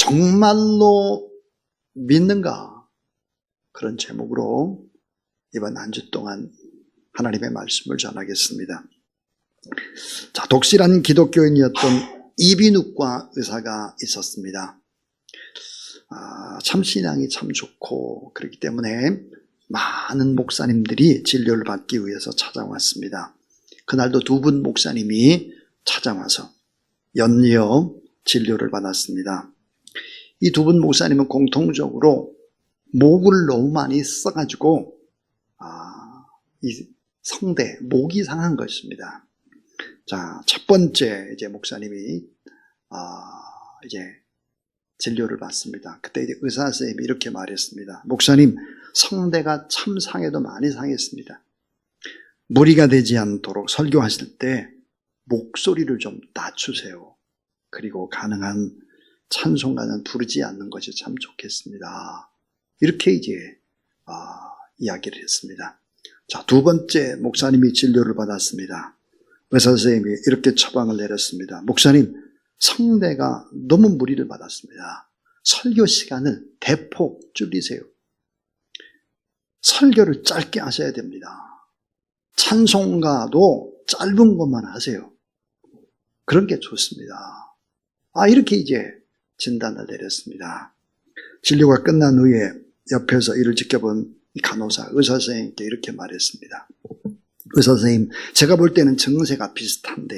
정말로 믿는가? 그런 제목으로 이번 한 주 동안 하나님의 말씀을 전하겠습니다. 자, 독실한 기독교인이었던 이비인후과 의사가 있었습니다. 참 신앙이 참 좋고 그렇기 때문에 많은 목사님들이 진료를 받기 위해서 찾아왔습니다. 그날도 2분 목사님이 찾아와서 연이어 진료를 받았습니다. 이 2분 목사님은 공통적으로 목을 너무 많이 써가지고 이 성대, 목이 상한 것입니다. 자, 첫 번째 이제 목사님이 이제 진료를 받습니다. 그때 이제 의사 선생님이 이렇게 말했습니다. 목사님, 성대가 참 상해도 많이 상했습니다. 무리가 되지 않도록 설교하실 때 목소리를 좀 낮추세요. 그리고 가능한 찬송가는 부르지 않는 것이 참 좋겠습니다. 이렇게 이제 이야기를 했습니다. 자, 2번째 목사님이 진료를 받았습니다. 의사 선생님이 이렇게 처방을 내렸습니다. 목사님, 성대가 너무 무리를 받았습니다. 설교 시간을 대폭 줄이세요. 설교를 짧게 하셔야 됩니다. 찬송가도 짧은 것만 하세요. 그런 게 좋습니다. 이렇게 이제 진단을 내렸습니다. 진료가 끝난 후에 옆에서 이를 지켜본 간호사, 의사 선생님께 이렇게 말했습니다. 의사 선생님, 제가 볼 때는 증세가 비슷한데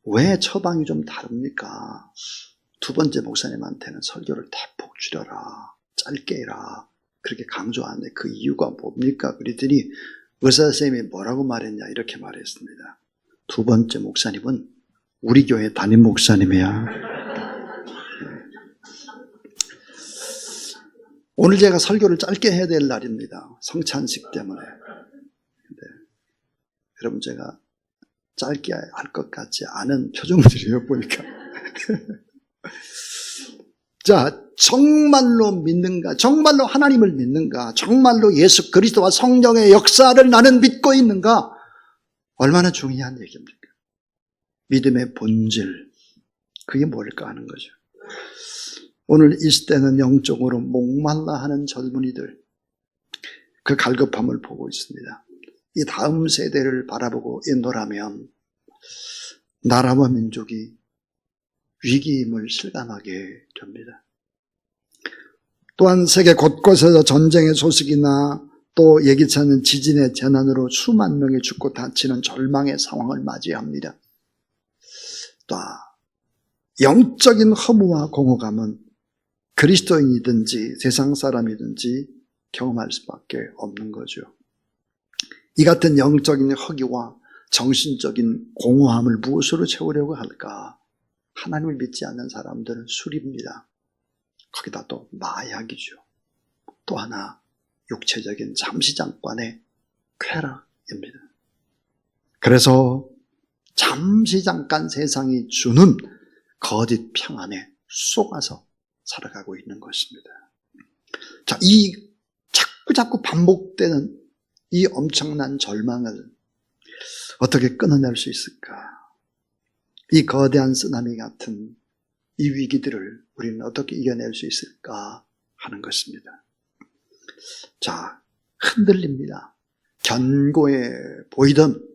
왜 처방이 좀 다릅니까? 2번째 목사님한테는 설교를 대폭 줄여라, 짧게 해라, 그렇게 강조하는데 그 이유가 뭡니까? 그랬더니 의사 선생님이 뭐라고 말했냐, 이렇게 말했습니다. 2번째 목사님은 우리 교회 담임 목사님이야. 오늘 제가 설교를 짧게 해야 될 날입니다. 성찬식 때문에. 여러분, 제가 짧게 할 것 같지 않은 표정들이에요, 보니까. 자, 정말로 믿는가? 정말로 하나님을 믿는가? 정말로 예수 그리스도와 성령의 역사를 나는 믿고 있는가? 얼마나 중요한 얘기입니까? 믿음의 본질, 그게 뭘까 하는 거죠. 오늘 이 시대는 영적으로 목말라 하는 젊은이들, 그 갈급함을 보고 있습니다. 이 다음 세대를 바라보고 인도라면 나라와 민족이 위기임을 실감하게 됩니다. 또한 세계 곳곳에서 전쟁의 소식이나 또 예기치 않은 지진의 재난으로 수만 명이 죽고 다치는 절망의 상황을 맞이합니다. 또 영적인 허무와 공허감은 그리스도인이든지 세상 사람이든지 경험할 수밖에 없는 거죠. 이 같은 영적인 허기와 정신적인 공허함을 무엇으로 채우려고 할까? 하나님을 믿지 않는 사람들은 술입니다. 거기다 또 마약이죠. 또 하나 육체적인 잠시잠깐의 쾌락입니다. 그래서 잠시 잠깐 세상이 주는 거짓 평안에 속아서 살아가고 있는 것입니다. 자, 이 자꾸 반복되는 이 엄청난 절망을 어떻게 끊어낼 수 있을까? 이 거대한 쓰나미 같은 이 위기들을 우리는 어떻게 이겨낼 수 있을까 하는 것입니다. 자, 흔들립니다. 견고해 보이던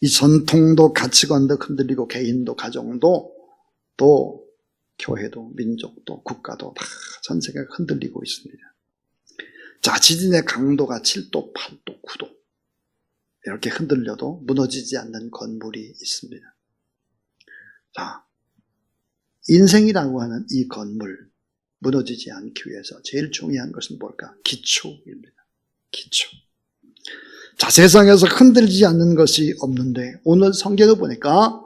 이 전통도 가치관도 흔들리고 개인도 가정도 또 교회도 민족도 국가도 다 전 세계가 흔들리고 있습니다. 자, 지진의 강도가 7도, 8도, 9도 이렇게 흔들려도 무너지지 않는 건물이 있습니다. 자, 인생이라고 하는 이 건물 무너지지 않기 위해서 제일 중요한 것은 뭘까? 기초입니다. 기초. 자, 세상에서 흔들리지 않는 것이 없는데 오늘 성경을 보니까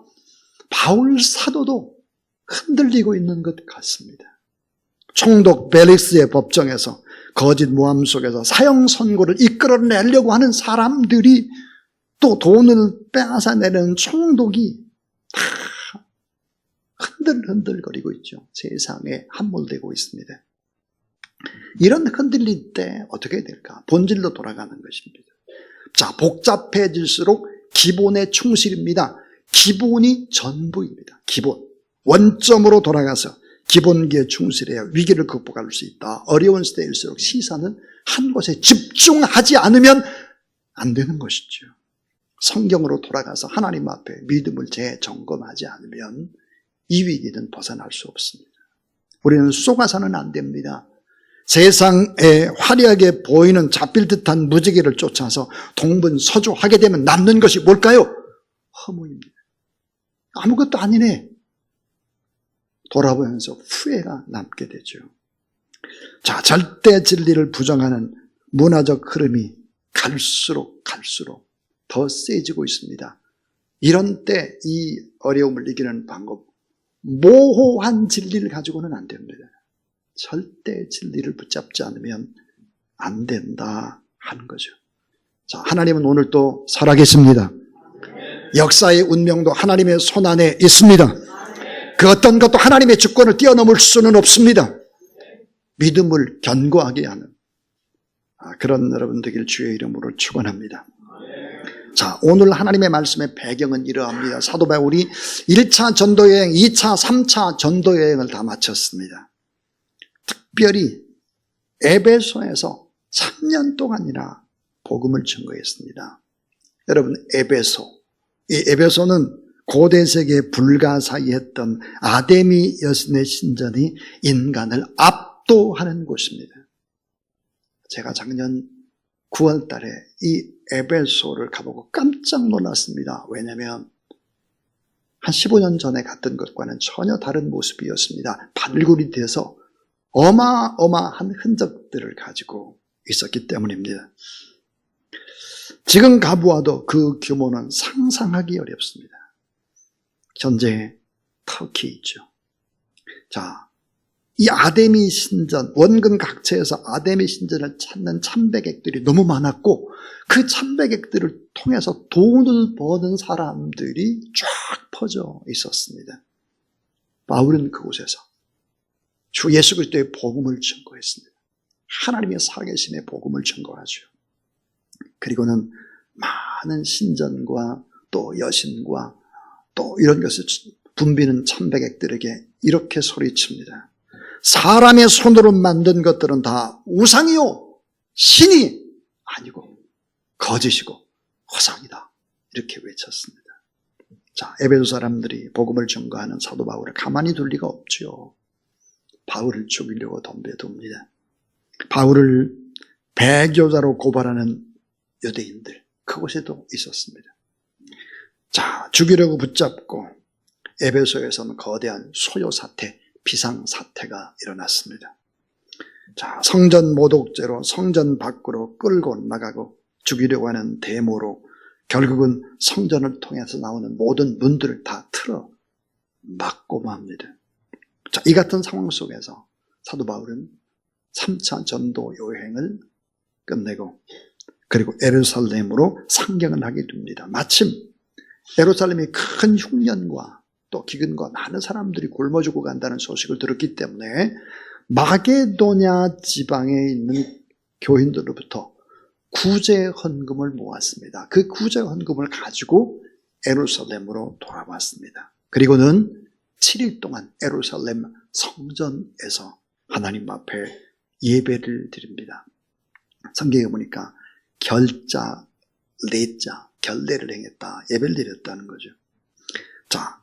바울 사도도 흔들리고 있는 것 같습니다. 총독 벨릭스의 법정에서 거짓 모함 속에서 사형 선고를 이끌어내려고 하는 사람들이 또 돈을 빼앗아내는 총독이 다 흔들거리고 있죠. 세상에 함몰되고 있습니다. 이런 흔들릴 때 어떻게 될까? 본질로 돌아가는 것입니다. 자, 복잡해질수록 기본에 충실입니다. 기본이 전부입니다. 기본. 원점으로 돌아가서 기본기에 충실해야 위기를 극복할 수 있다. 어려운 시대일수록 시선은 한 곳에 집중하지 않으면 안 되는 것이죠. 성경으로 돌아가서 하나님 앞에 믿음을 재점검하지 않으면 이 위기는 벗어날 수 없습니다. 우리는 쏘가서는 안 됩니다. 세상에 화려하게 보이는 잡힐 듯한 무지개를 쫓아서 동분서주하게 되면 남는 것이 뭘까요? 허무입니다. 아무것도 아니네. 돌아보면서 후회가 남게 되죠. 자, 절대 진리를 부정하는 문화적 흐름이 갈수록 더 세지고 있습니다. 이런 때 이 어려움을 이기는 방법, 모호한 진리를 가지고는 안 됩니다. 절대 진리를 붙잡지 않으면 안 된다 하는 거죠. 자, 하나님은 오늘 또 살아계십니다. 역사의 운명도 하나님의 손안에 있습니다. 그 어떤 것도 하나님의 주권을 뛰어넘을 수는 없습니다. 믿음을 견고하게 하는 그런 여러분 되길 주의 이름으로 축원합니다. 자, 오늘 하나님의 말씀의 배경은 이러합니다. 사도 바울이 1차 전도여행, 2차, 3차 전도여행을 다 마쳤습니다. 특별히 에베소에서 3년 동안이나 복음을 증거했습니다. 여러분, 이 에베소는 고대 세계에 불가사의했던 아데미 여신의 신전이 인간을 압도하는 곳입니다. 제가 작년 9월 달에 이 에베소를 가보고 깜짝 놀랐습니다. 왜냐하면 한 15년 전에 갔던 것과는 전혀 다른 모습이었습니다. 발굴이 돼서 어마어마한 흔적들을 가지고 있었기 때문입니다. 지금 가보아도 그 규모는 상상하기 어렵습니다. 현재 터키 있죠. 자, 이 아데미 신전, 원근 각처에서 아데미 신전을 찾는 참배객들이 너무 많았고 그 참배객들을 통해서 돈을 버는 사람들이 쫙 퍼져 있었습니다. 바울은 그곳에서 주 예수 그리스도의 복음을 증거했습니다. 하나님의 살아계심의 복음을 증거하죠. 그리고는 많은 신전과 또 여신과 또 이런 것을 붐비는 참배객들에게 이렇게 소리칩니다. 사람의 손으로 만든 것들은 다 우상이요 신이 아니고 거짓이고 허상이다. 이렇게 외쳤습니다. 자, 에베소 사람들이 복음을 증거하는 사도 바울을 가만히 둘 리가 없죠. 바울을 죽이려고 덤벼듭니다. 바울을 배교자로 고발하는 유대인들 그곳에도 있었습니다. 자, 죽이려고 붙잡고 에베소에서는 거대한 소요사태, 비상사태가 일어났습니다. 자, 성전 모독죄로 성전 밖으로 끌고 나가고 죽이려고 하는 데모로 결국은 성전을 통해서 나오는 모든 문들을 다 틀어 막고 맙니다. 자, 이 같은 상황 속에서 사도 바울은 3차 전도 여행을 끝내고 그리고 예루살렘으로 상경을 하게 됩니다. 마침 예루살렘이 큰 흉년과 또 기근과 많은 사람들이 굶어 죽어 간다는 소식을 들었기 때문에 마게도냐 지방에 있는 교인들로부터 구제 헌금을 모았습니다. 그 구제 헌금을 가지고 예루살렘으로 돌아왔습니다. 그리고는 7일 동안 예루살렘 성전에서 하나님 앞에 예배를 드립니다. 성경에 보니까 결자, 내자, 결례를 행했다, 예배를 드렸다는 거죠. 자,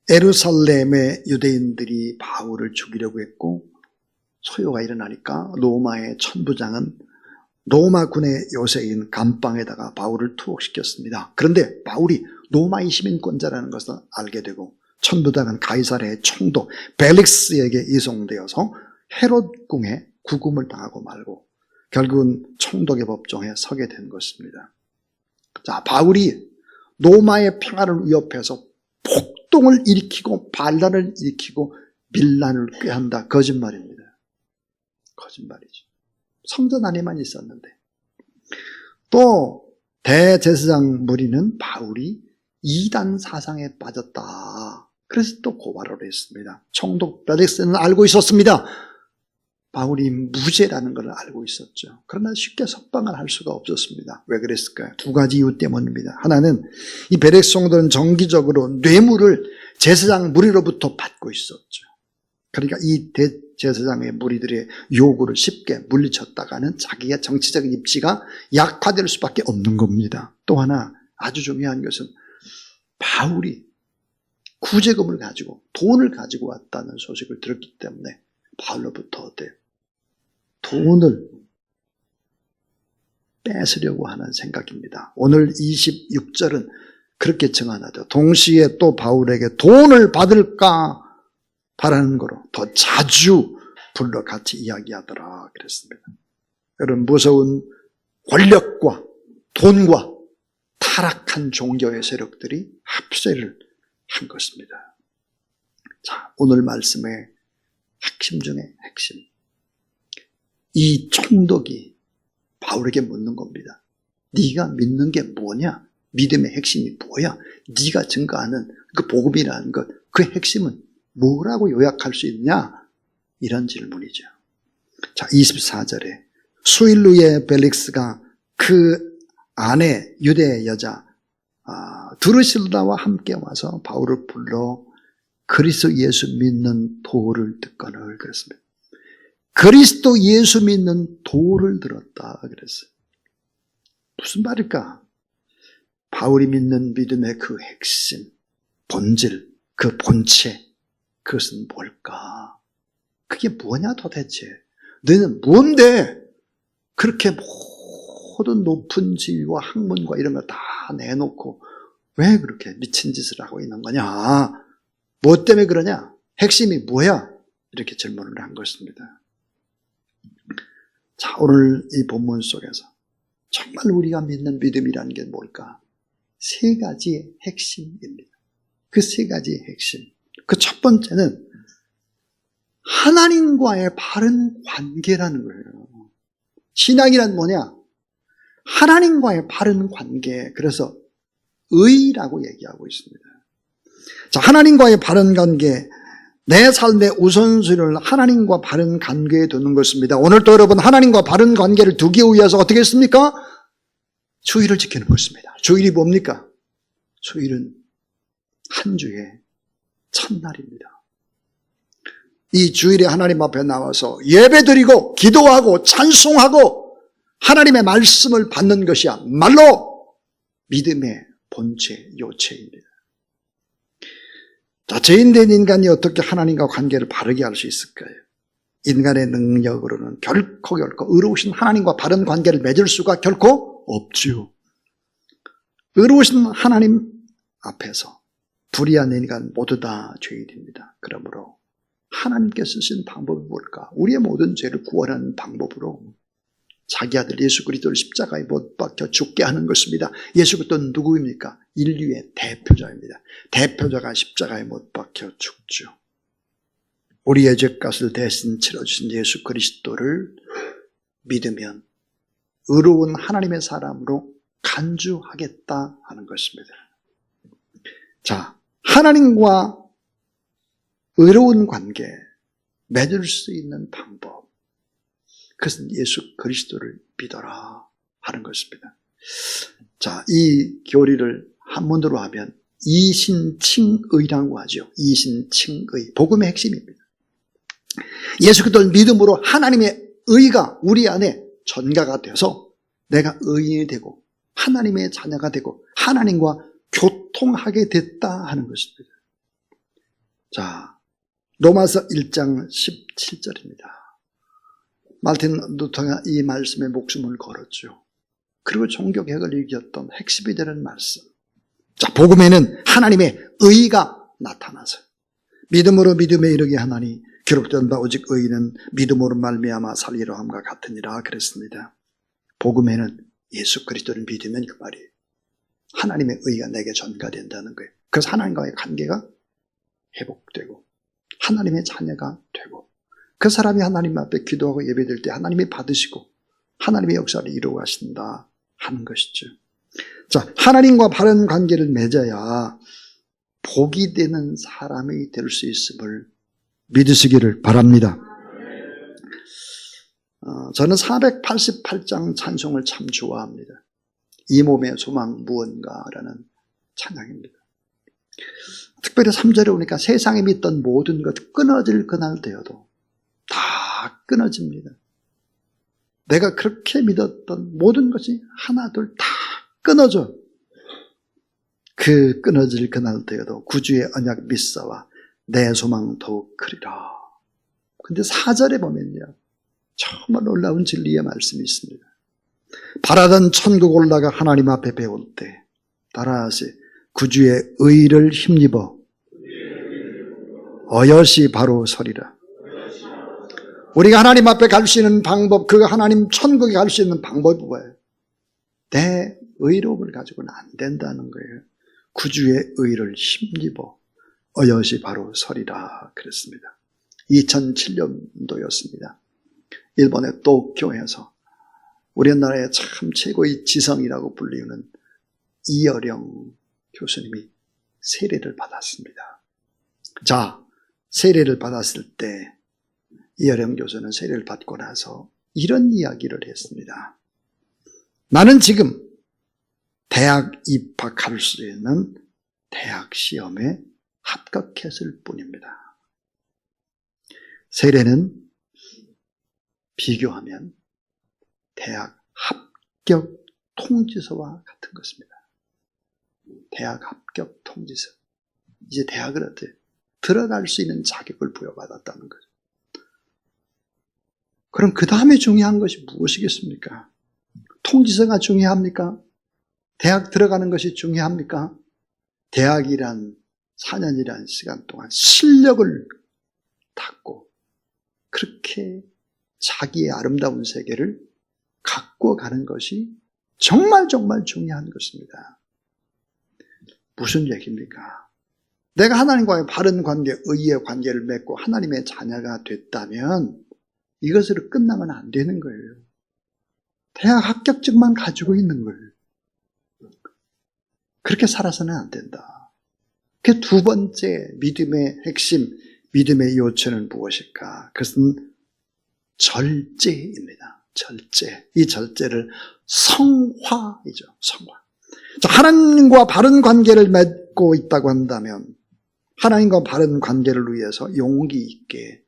예루살렘의 유대인들이 바울을 죽이려고 했고 소요가 일어나니까 로마의 천부장은 로마군의 요새인 감방에다가 바울을 투옥시켰습니다. 그런데 바울이 로마의 시민권자라는 것을 알게 되고 천부장은 가이사랴의 총독 벨릭스에게 이송되어서 헤롯 궁에 구금을 당하고 말고 결국은 총독의 법정에 서게 된 것입니다. 자, 바울이 로마의 평화를 위협해서 폭동을 일으키고 반란을 일으키고 밀란을 꾀한다. 거짓말입니다. 거짓말이죠. 성전 안에만 있었는데 또 대제사장 무리는 바울이 이단 사상에 빠졌다. 그래서 또 고발을 했습니다. 총독 벨릭스는 알고 있었습니다. 바울이 무죄라는 걸 알고 있었죠. 그러나 쉽게 석방을 할 수가 없었습니다. 왜 그랬을까요? 두 가지 이유 때문입니다. 하나는 이 벨릭스 총독은 정기적으로 뇌물을 제사장 무리로부터 받고 있었죠. 그러니까 이 대제사장의 무리들의 요구를 쉽게 물리쳤다가는 자기의 정치적인 입지가 약화될 수밖에 없는 겁니다. 또 하나 아주 중요한 것은 바울이 구제금을 가지고 돈을 가지고 왔다는 소식을 들었기 때문에 바울로부터 어때요? 돈을 뺏으려고 하는 생각입니다. 오늘 26절은 그렇게 정하나죠. 동시에 또 바울에게 돈을 받을까 바라는 거로 더 자주 불러 같이 이야기하더라 그랬습니다. 여러분, 무서운 권력과 돈과 타락한 종교의 세력들이 합세를 한 것입니다. 자, 오늘 말씀의 핵심 중에 핵심. 이 총독이 바울에게 묻는 겁니다. 네가 믿는 게 뭐냐? 믿음의 핵심이 뭐야? 네가 증거하는 그 복음이라는 것, 그 핵심은 뭐라고 요약할 수 있냐? 이런 질문이죠. 자, 24절에 수일루의 벨릭스가 그 아내 유대 여자 드루실라와 함께 와서 바울을 불러 그리스도 예수 믿는 도를 듣거늘 그랬습니다. 그리스도 예수 믿는 도를 들었다 그랬어요. 무슨 말일까? 바울이 믿는 믿음의 그 핵심, 본질, 그 본체, 그것은 뭘까? 그게 뭐냐 도대체? 너는 뭔데 그렇게 모든 높은 지위와 학문과 이런 걸 다 내놓고 왜 그렇게 미친 짓을 하고 있는 거냐? 뭐 때문에 그러냐? 핵심이 뭐야? 이렇게 질문을 한 것입니다. 자, 오늘 이 본문 속에서 정말 우리가 믿는 믿음이라는 게 뭘까? 세 가지의 핵심입니다. 그 세 가지의 핵심. 그 첫 번째는 하나님과의 바른 관계라는 거예요. 신앙이란 뭐냐? 하나님과의 바른 관계. 그래서 의라고 얘기하고 있습니다. 자, 하나님과의 바른 관계. 내 삶의 우선순위를 하나님과 바른 관계에 두는 것입니다. 오늘도 여러분 하나님과 바른 관계를 두기 위해서 어떻게 했습니까? 주일을 지키는 것입니다. 주일이 뭡니까? 주일은 한 주의 첫날입니다. 이 주일에 하나님 앞에 나와서 예배드리고 기도하고 찬송하고 하나님의 말씀을 받는 것이야 말로 믿음의 본체, 요체입니다. 자, 죄인된 인간이 어떻게 하나님과 관계를 바르게 할 수 있을까요? 인간의 능력으로는 결코 의로우신 하나님과 바른 관계를 맺을 수가 결코 없지요. 의로우신 하나님 앞에서 불의한 인간 모두 다 죄인입니다. 그러므로 하나님께 쓰신 방법이 뭘까? 우리의 모든 죄를 구원하는 방법으로 자기 아들 예수 그리스도를 십자가에 못 박혀 죽게 하는 것입니다. 예수 그리스도는 누구입니까? 인류의 대표자입니다. 대표자가 십자가에 못 박혀 죽죠. 우리의 죄값을 대신 치러주신 예수 그리스도를 믿으면 의로운 하나님의 사람으로 간주하겠다 하는 것입니다. 자, 하나님과 의로운 관계 맺을 수 있는 방법, 그것은 예수 그리스도를 믿어라 하는 것입니다. 자, 이 교리를 한문으로 하면 이신칭의라고 하죠. 이신칭의, 복음의 핵심입니다. 예수 그리스도를 믿음으로 하나님의 의가 우리 안에 전가가 돼서 내가 의인이 되고 하나님의 자녀가 되고 하나님과 교통하게 됐다 하는 것입니다. 자, 로마서 1장 17절입니다. 마르틴 루터가 이 말씀에 목숨을 걸었죠. 그리고 종교개혁을 일으켰던 핵심이 되는 말씀. 자, 복음에는 하나님의 의가 나타나서 믿음으로 믿음에 이르게 하나니 기록된 바 오직 의인은 믿음으로 말미암아 살리려 함과 같으니라 그랬습니다. 복음에는 예수 그리스도를 믿으면 그 말이에요. 하나님의 의가 내게 전가된다는 거예요. 그래서 하나님과의 관계가 회복되고 하나님의 자녀가 되고 그 사람이 하나님 앞에 기도하고 예배드릴 때 하나님이 받으시고 하나님의 역사를 이루어 가신다 하는 것이죠. 자, 하나님과 바른 관계를 맺어야 복이 되는 사람이 될 수 있음을 믿으시기를 바랍니다. 저는 488장 찬송을 참 좋아합니다. 이 몸의 소망 무언가라는 찬양입니다. 특별히 3절에 오니까 세상에 믿던 모든 것 끊어질 그날 되어도 다 끊어집니다. 내가 그렇게 믿었던 모든 것이 하나둘 다 끊어져. 그 끊어질 그날 되어도 구주의 언약 믿사와 내 소망 더욱 크리라. 근데 4절에 보면요, 정말 놀라운 진리의 말씀이 있습니다. 바라던 천국 올라가 하나님 앞에 배울 때 따라하시 구주의 의를 힘입어 어여시 바로 서리라. 우리가 하나님 앞에 갈 수 있는 방법, 그 하나님 천국에 갈 수 있는 방법이 뭐예요? 내 의로움을 가지고는 안 된다는 거예요. 구주의 의를 힘입어 어여시 바로 서리라 그랬습니다. 2007년도였습니다. 일본의 도쿄에서 우리나라의 참 최고의 지성이라고 불리우는 이어령 교수님이 세례를 받았습니다. 자, 세례를 받았을 때 이어령 교수는 세례를 받고 나서 이런 이야기를 했습니다. 나는 지금 대학 입학할 수 있는 대학 시험에 합격했을 뿐입니다. 세례는 비교하면 대학 합격 통지서와 같은 것입니다. 대학 합격 통지서. 이제 대학을 어때요? 들어갈 수 있는 자격을 부여받았다는 거죠. 그럼 그 다음에 중요한 것이 무엇이겠습니까? 통지서가 중요합니까? 대학 들어가는 것이 중요합니까? 대학이란 4년이란 시간 동안 실력을 닦고 그렇게 자기의 아름다운 세계를 갖고 가는 것이 정말 정말 중요한 것입니다. 무슨 얘기입니까? 내가 하나님과의 바른 관계, 의의 관계를 맺고 하나님의 자녀가 됐다면 이것으로 끝나면 안 되는 거예요. 대학 합격증만 가지고 있는 거예요. 그렇게 살아서는 안 된다. 그 두 번째 믿음의 핵심, 믿음의 요체는 무엇일까? 그것은 절제입니다. 절제. 이 절제를 성화이죠. 성화. 하나님과 바른 관계를 맺고 있다고 한다면 하나님과 바른 관계를 위해서 용기 있게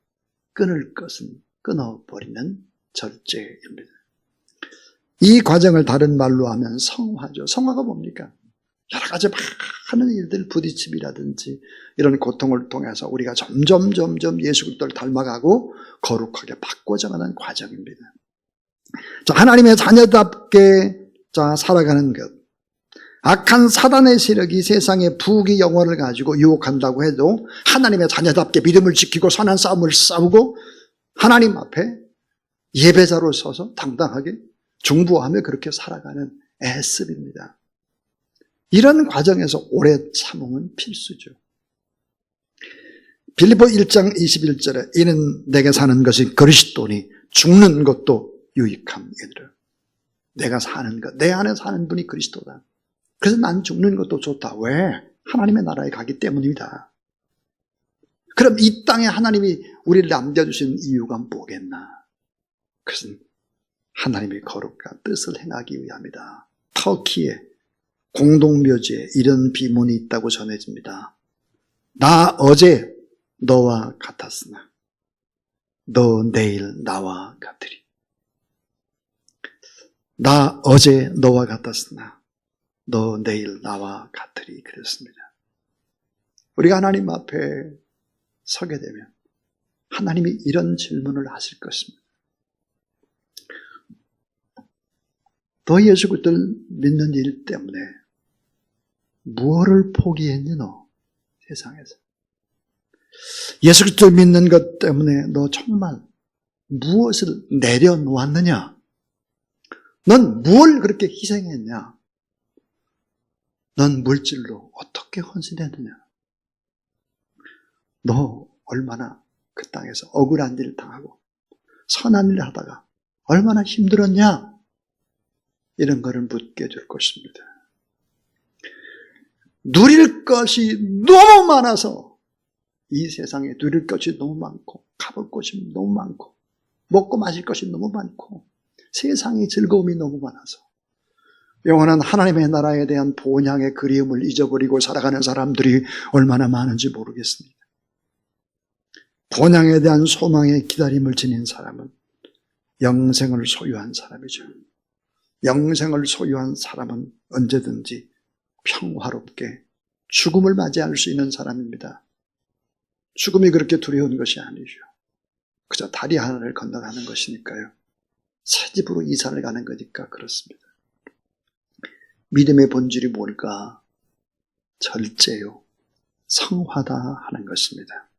끊을 것은 끊어버리는 절제입니다. 이 과정을 다른 말로 하면 성화죠. 성화가 뭡니까? 여러 가지 많은 일들, 부딪힘이라든지 이런 고통을 통해서 우리가 점점 예수 그리스도를 닮아가고 거룩하게 바꿔져가는 과정입니다. 자, 하나님의 자녀답게 살아가는 것. 악한 사단의 세력이 세상의 부귀 영화를 가지고 유혹한다고 해도 하나님의 자녀답게 믿음을 지키고 선한 싸움을 싸우고 하나님 앞에 예배자로 서서 당당하게 중보하며 그렇게 살아가는 애습입니다. 이런 과정에서 오래 참음은 필수죠. 빌립보 1장 21절에 이는 내게 사는 것이 그리스도니 죽는 것도 유익함이니라. 내가 사는 것, 내 안에 사는 분이 그리스도다. 그래서 난 죽는 것도 좋다. 왜? 하나님의 나라에 가기 때문입니다. 그럼 이 땅에 하나님이 우리를 남겨주신 이유가 뭐겠나? 그것은 하나님의 거룩한 뜻을 행하기 위함이다. 터키의 공동묘지에 이런 비문이 있다고 전해집니다. 나 어제 너와 같았으나 너 내일 나와 같으리. 나 어제 너와 같았으나 너 내일 나와 같으리. 그랬습니다. 우리가 하나님 앞에 서게 되면 하나님이 이런 질문을 하실 것입니다. 너 예수 그리스도를 믿는 일 때문에 무엇을 포기했니 너 세상에서? 예수 그리스도를 믿는 것 때문에 너 정말 무엇을 내려놓았느냐? 넌 무엇을 그렇게 희생했냐? 넌 물질로 어떻게 헌신했느냐? 너 얼마나 그 땅에서 억울한 일을 당하고 선한 일을 하다가 얼마나 힘들었냐? 이런 거를 묻게 될 것입니다. 누릴 것이 너무 많아서 이 세상에 누릴 것이 너무 많고 가볼 곳이 너무 많고 먹고 마실 것이 너무 많고 세상의 즐거움이 너무 많아서 영원한 하나님의 나라에 대한 본향의 그리움을 잊어버리고 살아가는 사람들이 얼마나 많은지 모르겠습니다. 본향에 대한 소망의 기다림을 지닌 사람은 영생을 소유한 사람이죠. 영생을 소유한 사람은 언제든지 평화롭게 죽음을 맞이할 수 있는 사람입니다. 죽음이 그렇게 두려운 것이 아니죠. 그저 다리 하나를 건너가는 것이니까요. 새 집으로 이사를 가는 거니까 그렇습니다. 믿음의 본질이 뭘까? 절제요, 성화다 하는 것입니다.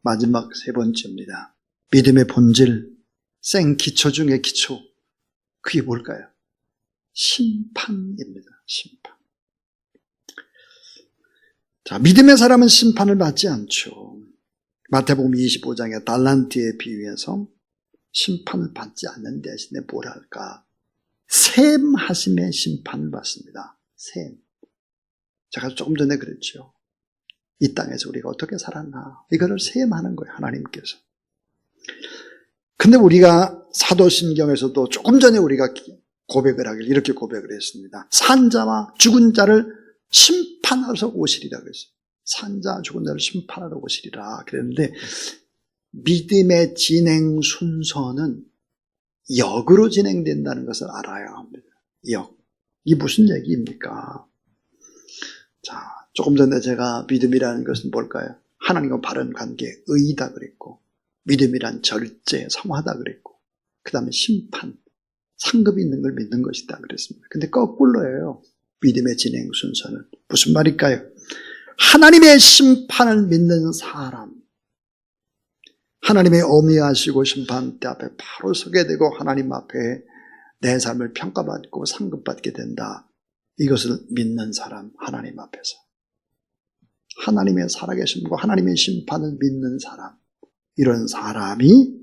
마지막 세 번째입니다. 믿음의 본질, 생기초 중의 기초. 그게 뭘까요? 심판입니다. 심판. 자, 믿음의 사람은 심판을 받지 않죠. 마태복음 25장의 달란트에 비유해서 심판을 받지 않는 대신에 뭘 할까? 셈하심의 심판을 받습니다. 셈. 제가 조금 전에 그랬죠. 이 땅에서 우리가 어떻게 살았나. 이거를 셈하는 거예요. 하나님께서. 근데 우리가 사도신경에서도 조금 전에 우리가 고백을 하길 이렇게 고백을 했습니다. 산자와 죽은 자를 심판하러 오시리라 그랬어요. 산자 죽은 자를 심판하러 오시리라 그랬는데 믿음의 진행 순서는 역으로 진행된다는 것을 알아야 합니다. 역. 이게 무슨 얘기입니까? 자, 조금 전에 제가 믿음이라는 것은 뭘까요? 하나님과 바른 관계, 의다 그랬고, 믿음이란 절제, 성화다 그랬고, 그 다음에 심판, 상급이 있는 걸 믿는 것이다 그랬습니다. 근데 거꾸로예요. 믿음의 진행 순서는. 무슨 말일까요? 하나님의 심판을 믿는 사람, 하나님의 어미하시고 심판대 앞에 바로 서게 되고 하나님 앞에 내 삶을 평가받고 상급받게 된다. 이것을 믿는 사람, 하나님 앞에서. 하나님의 살아계심과 하나님의 심판을 믿는 사람, 이런 사람이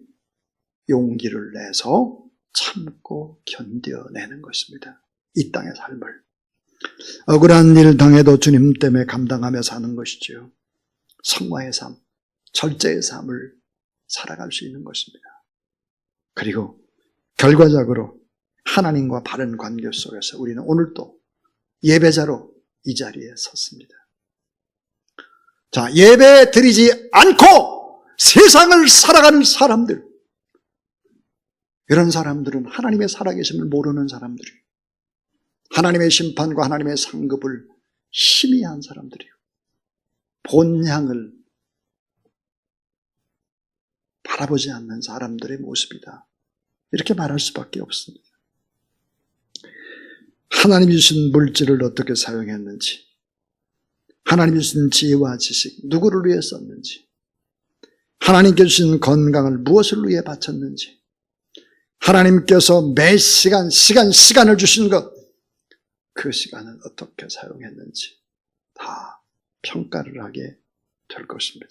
용기를 내서 참고 견뎌내는 것입니다. 이 땅의 삶을. 억울한 일 당해도 주님 때문에 감당하며 사는 것이지요. 성화의 삶, 절제의 삶을 살아갈 수 있는 것입니다. 그리고 결과적으로 하나님과 바른 관계 속에서 우리는 오늘도 예배자로 이 자리에 섰습니다. 자, 예배 드리지 않고 세상을 살아가는 사람들, 이런 사람들은 하나님의 살아계심을 모르는 사람들이에요. 하나님의 심판과 하나님의 상급을 희미한 사람들이에요. 본향을 바라보지 않는 사람들의 모습이다. 이렇게 말할 수밖에 없습니다. 하나님이 주신 물질을 어떻게 사용했는지, 하나님이 주신 지혜와 지식, 누구를 위해 썼는지, 하나님께 주신 건강을 무엇을 위해 바쳤는지, 하나님께서 매 시간을 주신 것, 그 시간을 어떻게 사용했는지 다 평가를 하게 될 것입니다.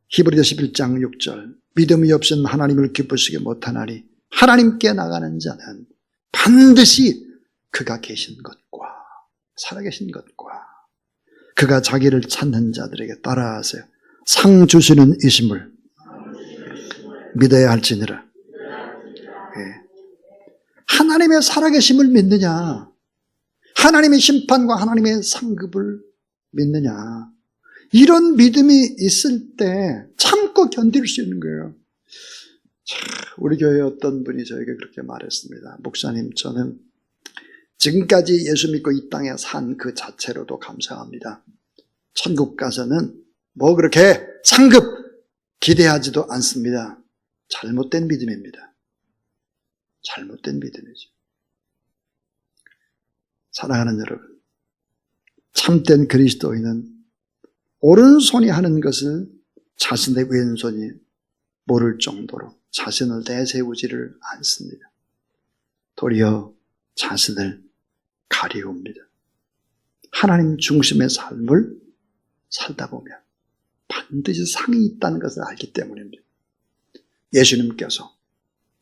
히브리서 11장 6절, 믿음이 없이는 하나님을 기쁘시게 못하나니 하나님께 나가는 자는 반드시 그가 계신 것과 살아계신 것과 그가 자기를 찾는 자들에게 따라하세요. 상 주시는 이심을 믿어야 할지니라. 예. 하나님의 살아계심을 믿느냐, 하나님의 심판과 하나님의 상급을 믿느냐, 이런 믿음이 있을 때 참고 견딜 수 있는 거예요. 우리 교회 어떤 분이 저에게 그렇게 말했습니다. 목사님, 저는 지금까지 예수 믿고 이 땅에 산 그 자체로도 감사합니다. 천국 가서는 뭐 그렇게 상급 기대하지도 않습니다. 잘못된 믿음입니다. 잘못된 믿음이죠. 사랑하는 여러분, 참된 그리스도인은 오른손이 하는 것을 자신의 왼손이 모를 정도로 자신을 내세우지를 않습니다. 도리어 자신을 가리웁니다. 하나님 중심의 삶을 살다 보면 반드시 상이 있다는 것을 알기 때문입니다. 예수님께서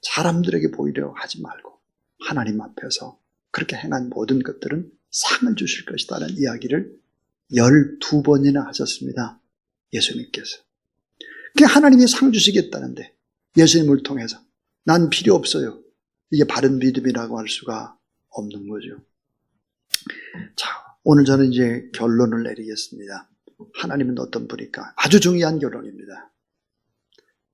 사람들에게 보이려 하지 말고 하나님 앞에서 그렇게 행한 모든 것들은 상을 주실 것이다라는 이야기를 12번이나 하셨습니다. 예수님께서. 그게 하나님이 상 주시겠다는데 예수님을 통해서 난 필요 없어요. 이게 바른 믿음이라고 할 수가 없는 거죠. 자, 오늘 저는 이제 결론을 내리겠습니다. 하나님은 어떤 분일까? 아주 중요한 결론입니다.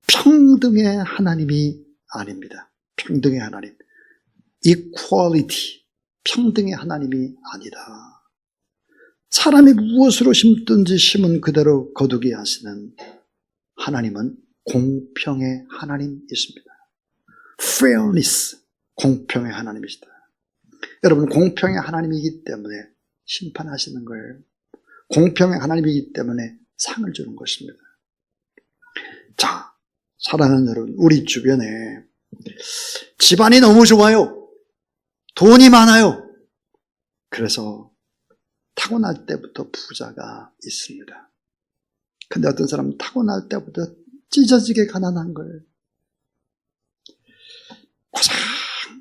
평등의 하나님이 아닙니다. 평등의 하나님. equality. 평등의 하나님이 아니다. 사람이 무엇으로 심든지 심은 그대로 거두게 하시는 하나님은 공평의 하나님이십니다. fairness. 공평의 하나님이시다. 여러분, 공평의 하나님이기 때문에 심판하시는 거예요. 공평의 하나님이기 때문에 상을 주는 것입니다. 자, 사랑하는 여러분, 우리 주변에 집안이 너무 좋아요. 돈이 많아요. 그래서 타고날 때부터 부자가 있습니다. 근데 어떤 사람은 타고날 때부터 찢어지게 가난한 거예요.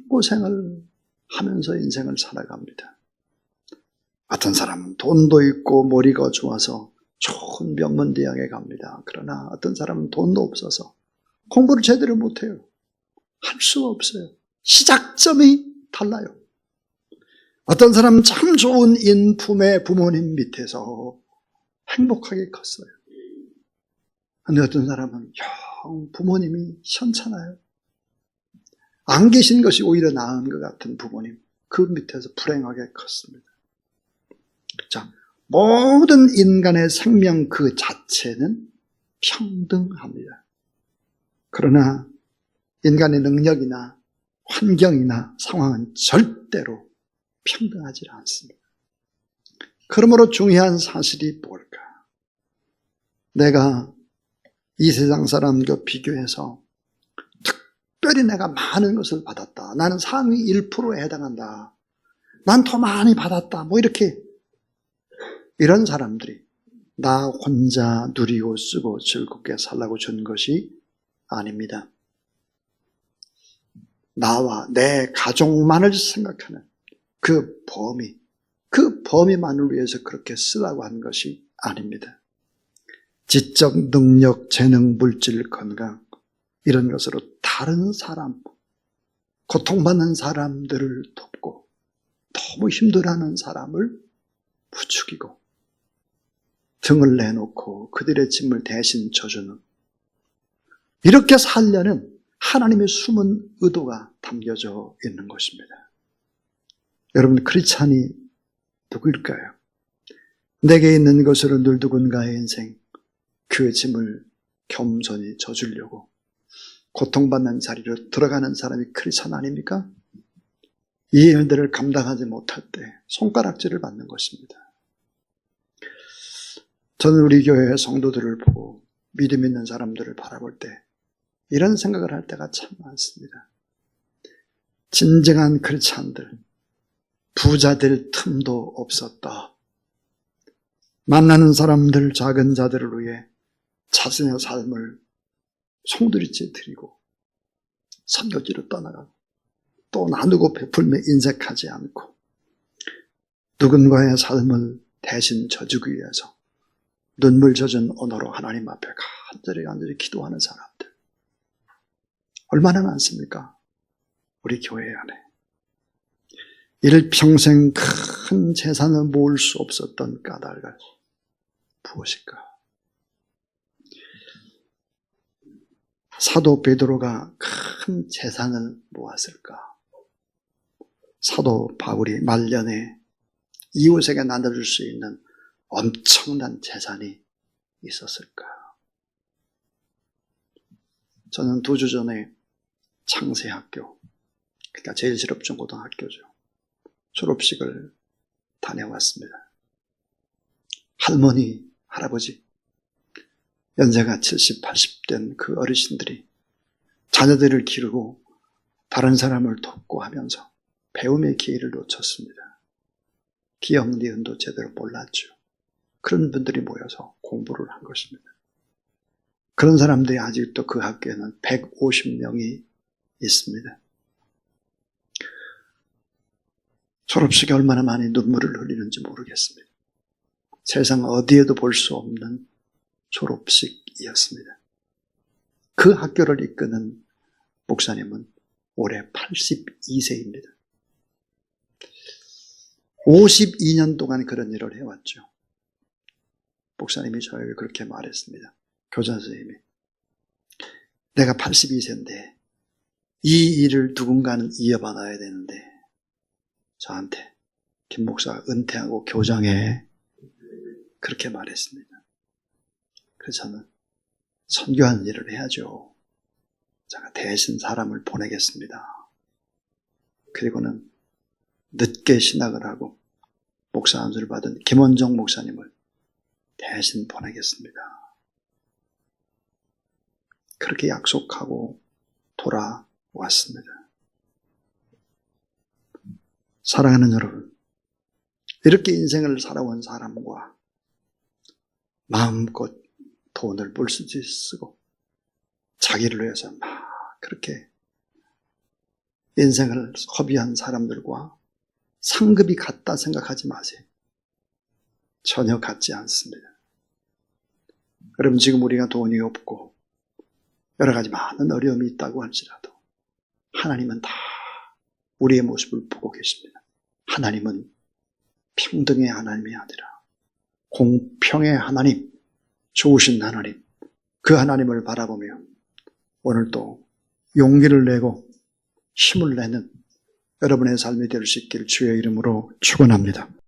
고생을 하면서 인생을 살아갑니다. 어떤 사람은 돈도 있고 머리가 좋아서 좋은 명문대학에 갑니다. 그러나 어떤 사람은 돈도 없어서 공부를 제대로 못해요. 할 수가 없어요. 시작점이 달라요. 어떤 사람은 참 좋은 인품의 부모님 밑에서 행복하게 컸어요. 그런데 어떤 사람은 영 부모님이 현찮아요. 안 계신 것이 오히려 나은 것 같은 부모님, 그 밑에서 불행하게 컸습니다. 자, 모든 인간의 생명 그 자체는 평등합니다. 그러나 인간의 능력이나 환경이나 상황은 절대로 평등하지 않습니다. 그러므로 중요한 사실이 뭘까? 내가 이 세상 사람과 비교해서 특별히 내가 많은 것을 받았다. 나는 상위 1%에 해당한다. 난 더 많이 받았다. 뭐 이렇게 이런 사람들이 나 혼자 누리고 쓰고 즐겁게 살라고 준 것이 아닙니다. 나와 내 가족만을 생각하는 그 범위만을 위해서 그렇게 쓰라고 한 것이 아닙니다. 지적 능력, 재능, 물질, 건강 이런 것으로 다른 사람, 고통받는 사람들을 돕고 너무 힘들어하는 사람을 부추기고 등을 내놓고 그들의 짐을 대신 져주는, 이렇게 살려는 하나님의 숨은 의도가 담겨져 있는 것입니다. 여러분, 크리스찬이 누구일까요? 내게 있는 것으로 늘 누군가의 인생 그 짐을 겸손히 져주려고 고통받는 자리로 들어가는 사람이 크리스찬 아닙니까? 이 일들을 감당하지 못할 때 손가락질을 받는 것입니다. 저는 우리 교회의 성도들을 보고 믿음 있는 사람들을 바라볼 때 이런 생각을 할 때가 참 많습니다. 진정한 크리스찬들, 부자 될 틈도 없었다. 만나는 사람들, 작은 자들을 위해 자신의 삶을 송두리째 드리고 선교지로 떠나가고 또 나누고 베풀며 인색하지 않고 누군가의 삶을 대신 져주기 위해서 눈물 젖은 언어로 하나님 앞에 간절히 기도하는 사람들 얼마나 많습니까? 우리 교회 안에. 일평생 큰 재산을 모을 수 없었던 까닭은 무엇일까? 사도 베드로가 큰 재산을 모았을까? 사도 바울이 말년에 이웃에게 나눠줄 수 있는 엄청난 재산이 있었을까? 저는 2주 전에 창세학교, 그러니까 제일실업중고등학교죠. 졸업식을 다녀왔습니다. 할머니, 할아버지, 연세가 70, 80된 그 어르신들이 자녀들을 기르고 다른 사람을 돕고 하면서 배움의 기회를 놓쳤습니다. 기억, 니은도 제대로 몰랐죠. 그런 분들이 모여서 공부를 한 것입니다. 그런 사람들이 아직도 그 학교에는 150명이 있습니다. 졸업식에 얼마나 많이 눈물을 흘리는지 모르겠습니다. 세상 어디에도 볼 수 없는 졸업식이었습니다. 그 학교를 이끄는 목사님은 올해 82세입니다. 52년 동안 그런 일을 해왔죠. 목사님이 저에게 그렇게 말했습니다. 교장 선생님이. 내가 82세인데 이 일을 누군가는 이어받아야 되는데 저한테 김 목사가 은퇴하고 교장해. 그렇게 말했습니다. 그래서 저는 선교하는 일을 해야죠. 제가 대신 사람을 보내겠습니다. 그리고는 늦게 신학을 하고 목사 안수를 받은 김원정 목사님을 대신 보내겠습니다. 그렇게 약속하고 돌아왔습니다. 사랑하는 여러분, 이렇게 인생을 살아온 사람과 마음껏 돈을 벌써 쓰고 자기를 위해서 막 그렇게 인생을 허비한 사람들과 상급이 같다 생각하지 마세요. 전혀 같지 않습니다. 여러분, 지금 우리가 돈이 없고 여러 가지 많은 어려움이 있다고 할지라도 하나님은 다 우리의 모습을 보고 계십니다. 하나님은 평등의 하나님이 아니라 공평의 하나님, 좋으신 하나님, 그 하나님을 바라보며 오늘도 용기를 내고 힘을 내는 여러분의 삶이 될 수 있기를 주의 이름으로 축원합니다.